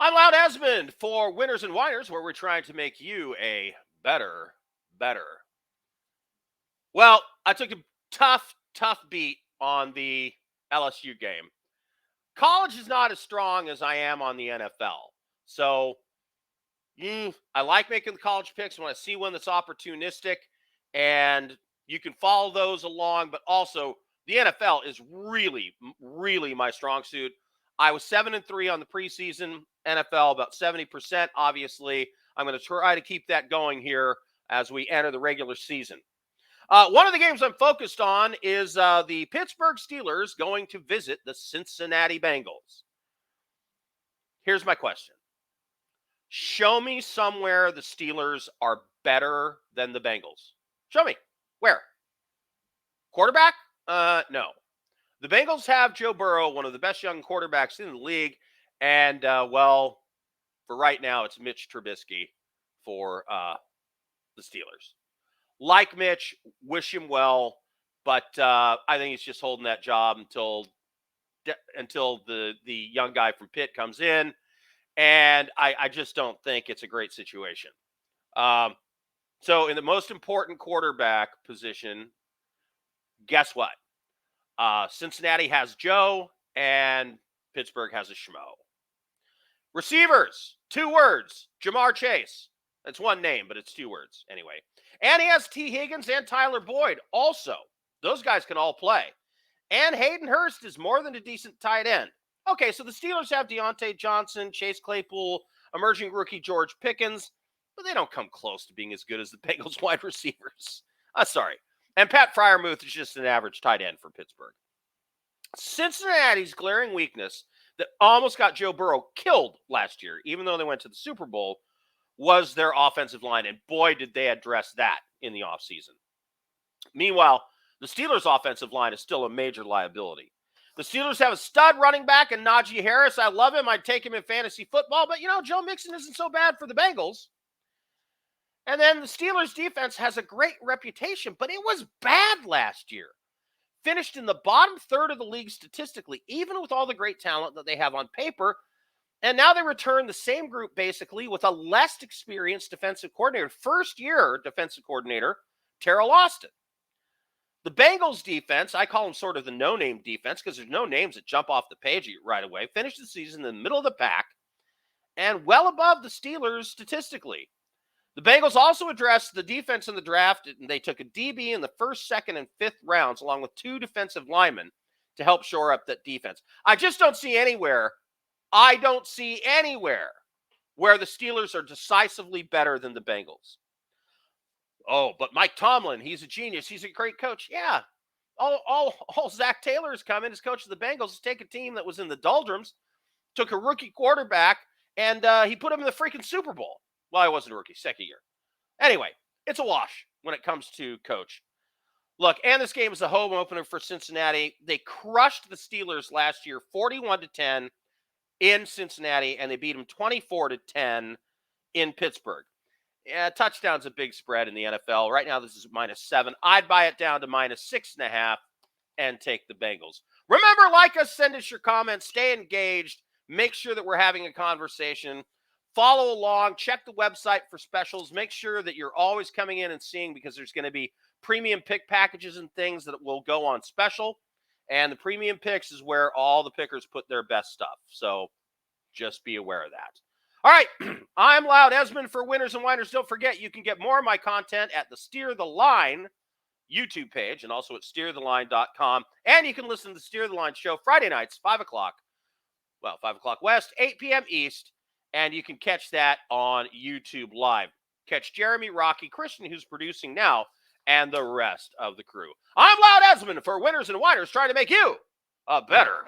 I'm Loud Esmond for Winners and Whiners, where we're trying to make you a better. Well, I took a tough beat on the LSU game. College is not as strong as I am on the NFL. So I like making the college picks when I see one that's opportunistic, and you can follow those along. But also, the NFL is really my strong suit. I was 7-3 on the preseason NFL, about 70%. Obviously, I'm going to try to keep that going here as we enter the regular season. One of the games I'm focused on is the Pittsburgh Steelers going to visit the Cincinnati Bengals. Here's my question. Show me somewhere the Steelers are better than the Bengals. Show me. Where? Quarterback? No. The Bengals have Joe Burrow, one of the best young quarterbacks in the league. And, for right now, it's Mitch Trubisky for the Steelers. Like Mitch, wish him well, but I think he's just holding that job until the young guy from Pitt comes in. And I just don't think it's a great situation. So in the most important quarterback position, guess what? Cincinnati has Joe and Pittsburgh has a schmo. Receivers, 2 words, Jamar Chase. That's one name, but it's 2 words anyway. And he has T. Higgins and Tyler Boyd also. Those guys can all play. And Hayden Hurst is more than a decent tight end. Okay, so the Steelers have Deontay Johnson, Chase Claypool, emerging rookie George Pickens, but they don't come close to being as good as the Bengals wide receivers. Sorry. And Pat Freiermuth is just an average tight end for Pittsburgh. Cincinnati's glaring weakness that almost got Joe Burrow killed last year, even though they went to the Super Bowl, was their offensive line. And boy, did they address that in the offseason. Meanwhile, the Steelers' offensive line is still a major liability. The Steelers have a stud running back in Najee Harris. I love him. I'd take him in fantasy football. But, Joe Mixon isn't so bad for the Bengals. And then the Steelers' defense has a great reputation, but it was bad last year. Finished in the bottom third of the league statistically, even with all the great talent that they have on paper. And now they return the same group, basically, with a less experienced defensive coordinator, first-year defensive coordinator, Terrell Austin. The Bengals defense, I call them sort of the no-name defense because there's no names that jump off the page right away, finished the season in the middle of the pack and well above the Steelers statistically. The Bengals also addressed the defense in the draft, and they took a DB in the first, second, and fifth rounds, along with 2 defensive linemen to help shore up that defense. I don't see anywhere where the Steelers are decisively better than the Bengals. Oh, but Mike Tomlin, he's a genius. He's a great coach. Yeah. All Zach Taylor has come in as coach of the Bengals to take a team that was in the doldrums, took a rookie quarterback, and he put him in the freaking Super Bowl. Well, I wasn't a rookie, second year. Anyway, it's a wash when it comes to coach. Look, and this game is the home opener for Cincinnati. They crushed the Steelers last year, 41-10 in Cincinnati, and they beat them 24-10 in Pittsburgh. Yeah, touchdown's a big spread in the NFL. Right now, this is -7. I'd buy it down to -6.5 and take the Bengals. Remember, like us, send us your comments, stay engaged, make sure that we're having a conversation. Follow along, check the website for specials. Make sure that you're always coming in and seeing, because there's going to be premium pick packages and things that will go on special. And the premium picks is where all the pickers put their best stuff. So just be aware of that. All right, I'm Loud Esmond for Winners and Whiners. Don't forget, you can get more of my content at the Steer the Line YouTube page and also at steertheline.com. And you can listen to the Steer the Line show Friday nights, 5 o'clock. Well, 5 o'clock West, 8 p.m. East. And you can catch that on YouTube Live. Catch Jeremy, Rocky, Christian, who's producing now, and the rest of the crew. I'm Loud Esmond for Winners and Whiners, trying to make you a better